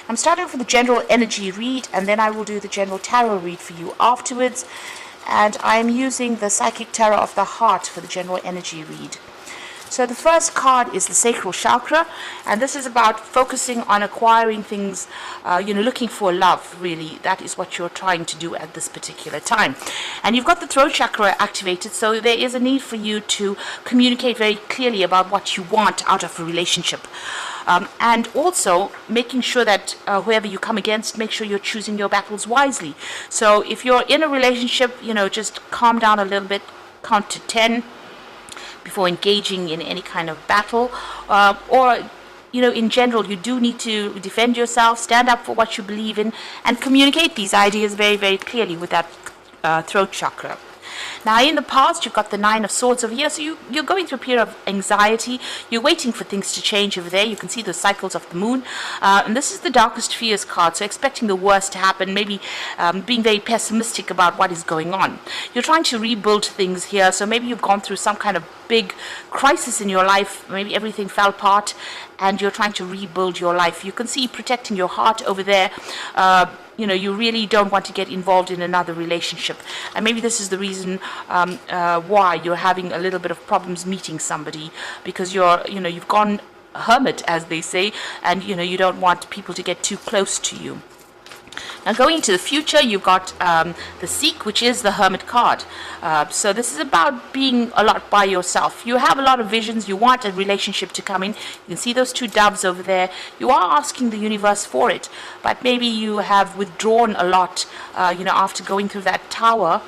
I'm starting off with the general energy read, and then I will do the general tarot read for you afterwards. And I'm using the Psychic Tarot of the Heart for the general energy read. So the first card is the sacral chakra, and this is about focusing on acquiring things, looking for love, really. That is what you're trying to do at this particular time. And you've got the throat chakra activated, so there is a need for you to communicate very clearly about what you want out of a relationship. And also making sure that whoever you come against, make sure you're choosing your battles wisely. So if you're in a relationship, just calm down a little bit, count to 10 before engaging in any kind of battle, or in general, you do need to defend yourself, stand up for what you believe in, and communicate these ideas very, very clearly with that throat chakra. Now, in the past, you've got the Nine of Swords over here, so you're going through a period of anxiety. You're waiting for things to change over there. You can see the cycles of the moon. And this is the Darkest Fears card, so expecting the worst to happen, maybe being very pessimistic about what is going on. You're trying to rebuild things here, so maybe you've gone through some kind of big crisis in your life. Maybe everything fell apart, and you're trying to rebuild your life. You can see protecting your heart over there. You really don't want to get involved in another relationship. And maybe this is the reason why you're having a little bit of problems meeting somebody, because you've gone hermit, as they say, and you don't want people to get too close to you. Now, going into the future, you've got the Seek, which is the Hermit card. So this is about being a lot by yourself. You have a lot of visions. You want a relationship to come in. You can see those two doves over there. You are asking the universe for it, but maybe you have withdrawn a lot, after going through that tower,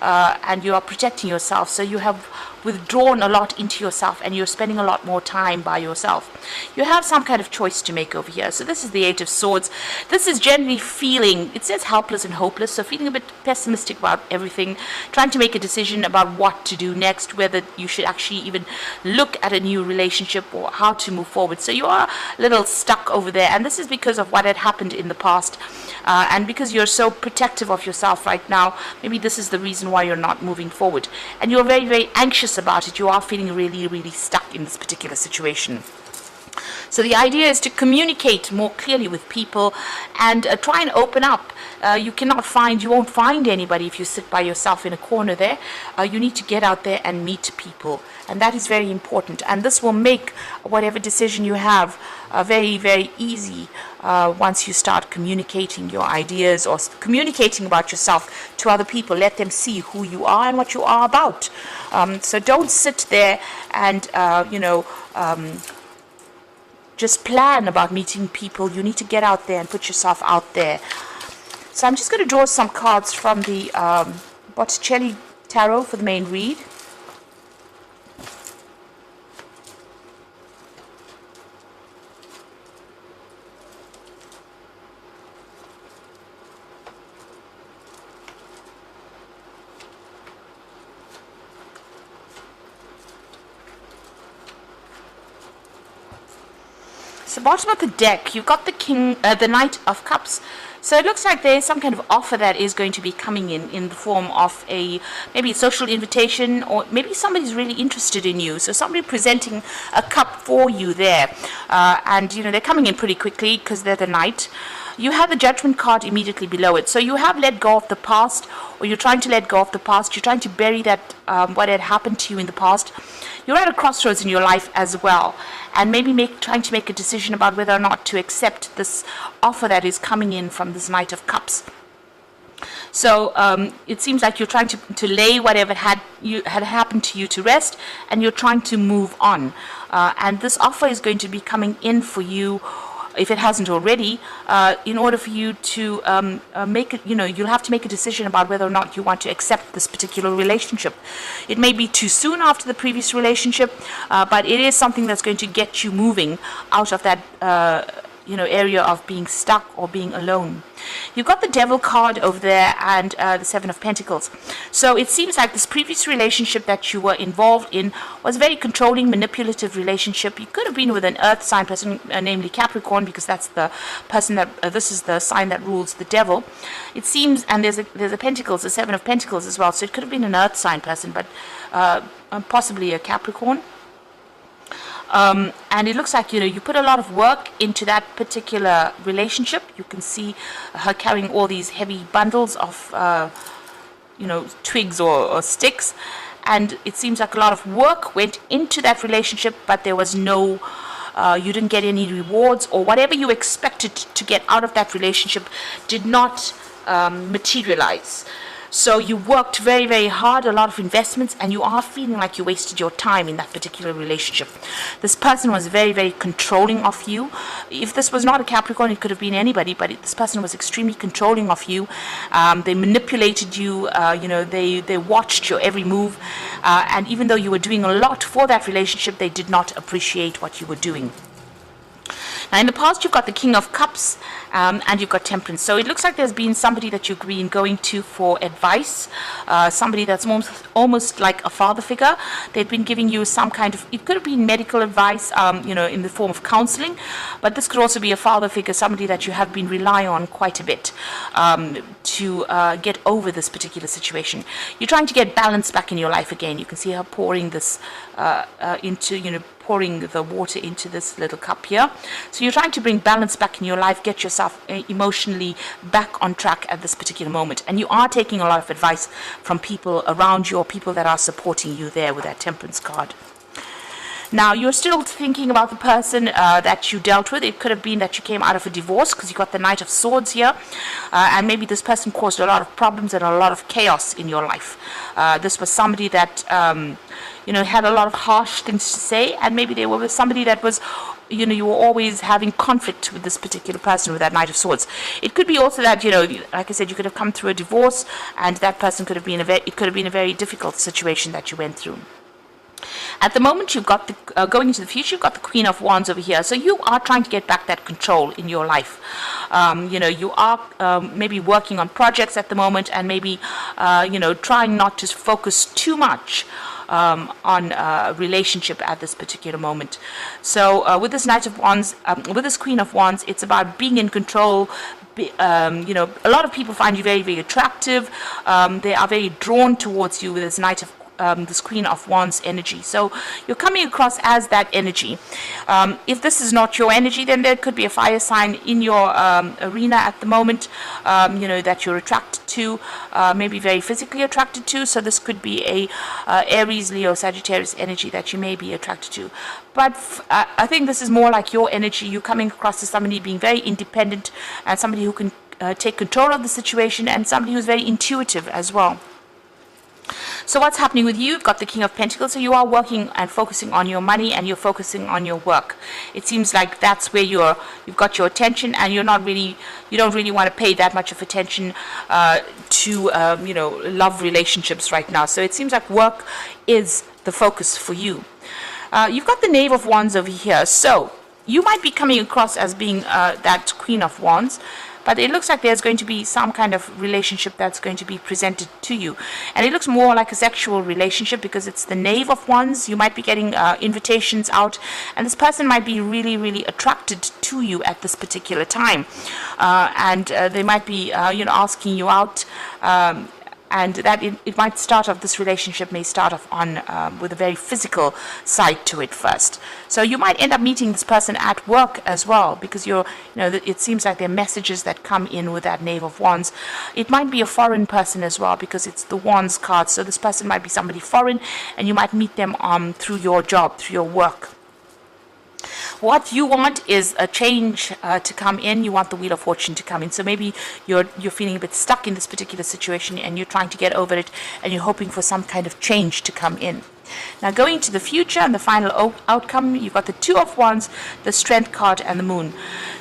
and you are protecting yourself. So you have withdrawn a lot into yourself, and you're spending a lot more time by yourself. You have some kind of choice to make over here. So this is the Eight of Swords. This is generally feeling, it says helpless and hopeless, so feeling a bit pessimistic about everything, trying to make a decision about what to do next, whether you should actually even look at a new relationship or how to move forward. So you are a little stuck over there, and this is because of what had happened in the past, and because you're so protective of yourself right now. Maybe this is the reason why you're not moving forward, and you're very, very anxious about it. You are feeling really, really stuck in this particular situation. So the idea is to communicate more clearly with people and try and open up. You won't find anybody if you sit by yourself in a corner there. You need to get out there and meet people, and that is very important. And this will make whatever decision you have very, very easy once you start communicating your ideas or communicating about yourself to other people. Let them see who you are and what you are about. So don't sit there and just plan about meeting people. You need to get out there and put yourself out there. So I'm just going to draw some cards from the Botticelli Tarot for the main read. So bottom of the deck, you've got the Knight of Cups. So it looks like there is some kind of offer that is going to be coming in the form of maybe a social invitation, or maybe somebody's really interested in you. So somebody presenting a cup for you there, and they're coming in pretty quickly because they're the Knight. You have the Judgment card immediately below it. So you have let go of the past, or you're trying to let go of the past. You're trying to bury that what had happened to you in the past. You're at a crossroads in your life as well, and maybe trying to make a decision about whether or not to accept this offer that is coming in from this Knight of Cups. So it seems like you're trying to lay whatever had happened to you to rest, and you're trying to move on. And this offer is going to be coming in for you, if it hasn't already, in order for you to make it, you'll have to make a decision about whether or not you want to accept this particular relationship. It may be too soon after the previous relationship, but it is something that's going to get you moving out of that area of being stuck or being alone. You've got the Devil card over there and the Seven of Pentacles. So it seems like this previous relationship that you were involved in was a very controlling, manipulative relationship. You could have been with an earth sign person, namely Capricorn, because that's the person that this is the sign that rules the devil. It seems, and there's a Pentacles, the Seven of Pentacles as well. So it could have been an earth sign person, but possibly a Capricorn. And it looks like, you put a lot of work into that particular relationship. You can see her carrying all these heavy bundles of, twigs or sticks. And it seems like a lot of work went into that relationship, but there was no, you didn't get any rewards, or whatever you expected to get out of that relationship did not materialize. So you worked very, very hard, a lot of investments, and you are feeling like you wasted your time in that particular relationship. This person was very, very controlling of you. If this was not a Capricorn, it could have been anybody, but this person was extremely controlling of you. They manipulated you, they watched your every move, and even though you were doing a lot for that relationship, they did not appreciate what you were doing. Now, in the past, you've got the King of Cups and you've got Temperance. So it looks like there's been somebody that you've been going to for advice, somebody that's almost like a father figure. They've been giving you some kind of, it could have been medical advice, in the form of counseling, but this could also be a father figure, somebody that you have been relying on quite a bit to get over this particular situation. You're trying to get balance back in your life again. You can see her pouring this pouring the water into this little cup here. So you're trying to bring balance back in your life, get yourself emotionally back on track at this particular moment. And you are taking a lot of advice from people around you, or people that are supporting you there with that Temperance card. Now, you're still thinking about the person that you dealt with. It could have been that you came out of a divorce, because you got the Knight of Swords here. And maybe this person caused a lot of problems and a lot of chaos in your life. This was somebody that, had a lot of harsh things to say. And maybe they were with somebody that was, you were always having conflict with this particular person with that Knight of Swords. It could be also that, like I said, you could have come through a divorce, and that person could have been it could have been a very difficult situation that you went through. At the moment, you've got the going into the future, you've got the Queen of Wands over here. So you are trying to get back that control in your life. You are maybe working on projects at the moment, and maybe trying not to focus too much on a relationship at this particular moment. So with this Knight of Wands, with this Queen of Wands, it's about being in control. A lot of people find you very, very attractive. They are very drawn towards you with this this Queen of Wands energy. So you're coming across as that energy. If this is not your energy, then there could be a fire sign in your arena at the moment, that you're attracted to, maybe very physically attracted to. So this could be a Aries, Leo, Sagittarius energy that you may be attracted to. But I think this is more like your energy. You're coming across as somebody being very independent, and somebody who can take control of the situation, and somebody who's very intuitive as well. So what's happening with you? You've got the King of Pentacles, so you are working and focusing on your money, and you're focusing on your work. It seems like that's where you've got your attention, and you don't really want to pay that much of attention to love relationships right now. So it seems like work is the focus for you. You've got the Knave of Wands over here, so you might be coming across as being that Queen of Wands, but it looks like there's going to be some kind of relationship that's going to be presented to you. And it looks more like a sexual relationship, because it's the Knave of Wands. You might be getting invitations out, and this person might be really, really attracted to you at this particular time. And they might be, asking you out. And that it might start off, this relationship may start off on with a very physical side to it first. So you might end up meeting this person at work as well, because it seems like there are messages that come in with that Knave of Wands. It might be a foreign person as well, because it's the Wands card. So this person might be somebody foreign, and you might meet them through your job, through your work. What you want is a change to come in. You want the Wheel of Fortune to come in. So maybe you're feeling a bit stuck in this particular situation, and you're trying to get over it, and you're hoping for some kind of change to come in. Now, going to the future and the final outcome, you've got the Two of Wands, the Strength card, and the Moon.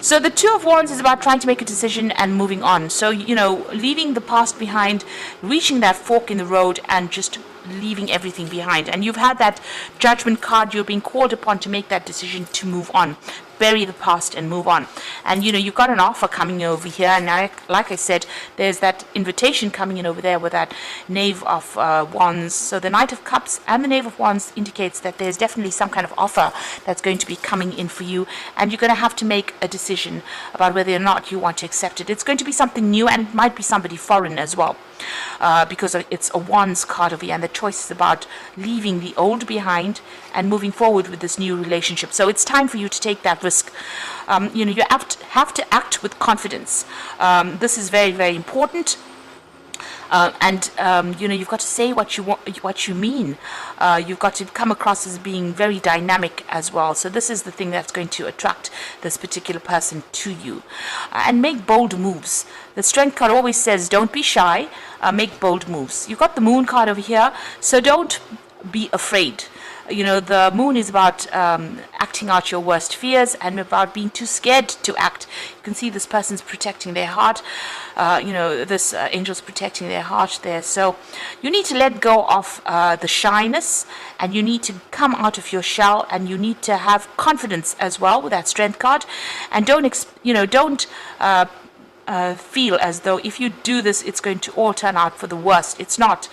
So the Two of Wands is about trying to make a decision and moving on. So, leaving the past behind, reaching that fork in the road, and just leaving everything behind. And you've had that Judgment card. You're being called upon to make that decision to move on, bury the past and move on. And you've got an offer coming over here, and like I said, there's that invitation coming in over there with that Knave of Wands. So the Knight of Cups and the Knave of Wands indicates that there's definitely some kind of offer that's going to be coming in for you, and you're going to have to make a decision about whether or not you want to accept it. It's going to be something new, and it might be somebody foreign as well. because it's a Wands card over here, and the choice is about leaving the old behind and moving forward with this new relationship. So it's time for you to take that risk. You have to act with confidence. This is very, very important. You've got to say what you want, what you mean. You've got to come across as being very dynamic as well. So this is the thing that's going to attract this particular person to you. And make bold moves. The Strength card always says, don't be shy, make bold moves. You've got the Moon card over here, so don't be afraid. The Moon is about acting out your worst fears and about being too scared to act. You can see this person's protecting their heart. This angel's protecting their heart there. So you need to let go of the shyness, and you need to come out of your shell, and you need to have confidence as well with that Strength card. And don't feel as though if you do this, it's going to all turn out for the worst. It's not.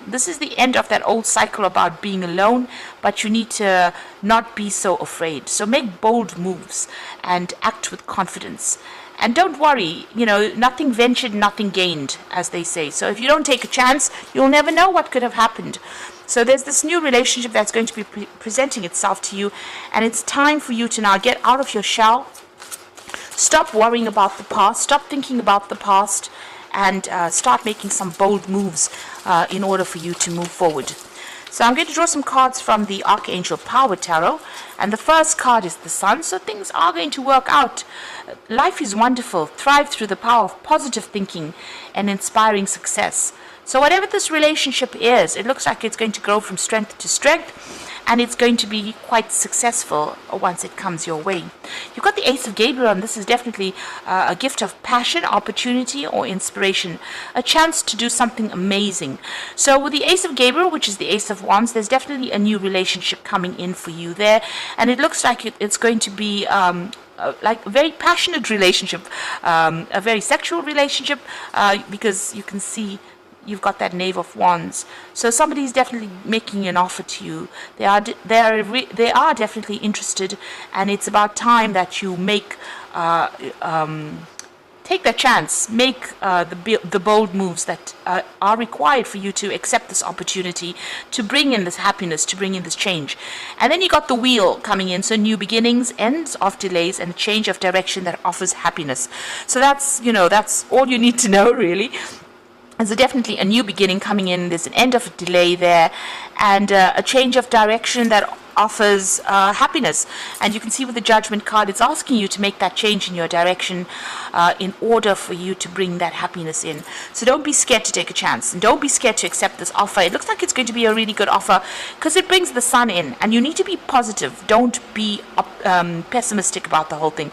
This is the end of that old cycle about being alone, but you need to not be so afraid. So make bold moves and act with confidence. And don't worry, nothing ventured, nothing gained, as they say. So if you don't take a chance, you'll never know what could have happened. So there's this new relationship that's going to be presenting itself to you, and it's time for you to now get out of your shell. Stop worrying about the past, stop thinking about the past, and start making some bold moves in order for you to move forward. So I'm going to draw some cards from the Archangel Power Tarot, and the first card is the Sun, so things are going to work out. Life is wonderful. Thrive through the power of positive thinking and inspiring success. So whatever this relationship is, it looks like it's going to grow from strength to strength, and it's going to be quite successful once it comes your way. You've got the Ace of Gabriel, and this is definitely a gift of passion, opportunity, or inspiration, a chance to do something amazing. So with the Ace of Gabriel, which is the Ace of Wands, there's definitely a new relationship coming in for you there, and it looks like it's going to be like a very passionate relationship, a very sexual relationship, because you can see you've got that Knave of Wands. So somebody's definitely making an offer to you. They are definitely interested, and it's about time that you make take that chance, make the bold moves that are required for you to accept this opportunity, to bring in this happiness, to bring in this change. And then you got the Wheel coming in, so new beginnings, ends of delays, and a change of direction that offers happiness. So that's all you need to know, really. There's definitely a new beginning coming in. There's an end of a delay there, and a change of direction that offers happiness. And you can see with the Judgment card, it's asking you to make that change in your direction in order for you to bring that happiness in. So don't be scared to take a chance, and don't be scared to accept this offer. It looks like it's going to be a really good offer because it brings the Sun in, and you need to be positive. Don't be pessimistic about the whole thing.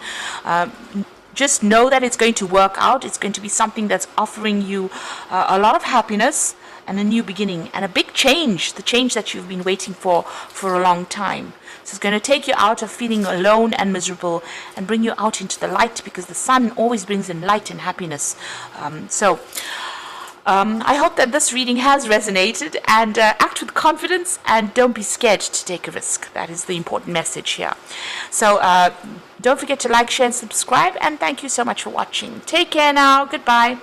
Just know that it's going to work out. It's going to be something that's offering you a lot of happiness and a new beginning and a big change, the change that you've been waiting for a long time. So it's going to take you out of feeling alone and miserable and bring you out into the light, because the Sun always brings in light and happiness. I hope that this reading has resonated, and act with confidence and don't be scared to take a risk. That is the important message here. So don't forget to like, share, and subscribe, and thank you so much for watching. Take care now. Goodbye.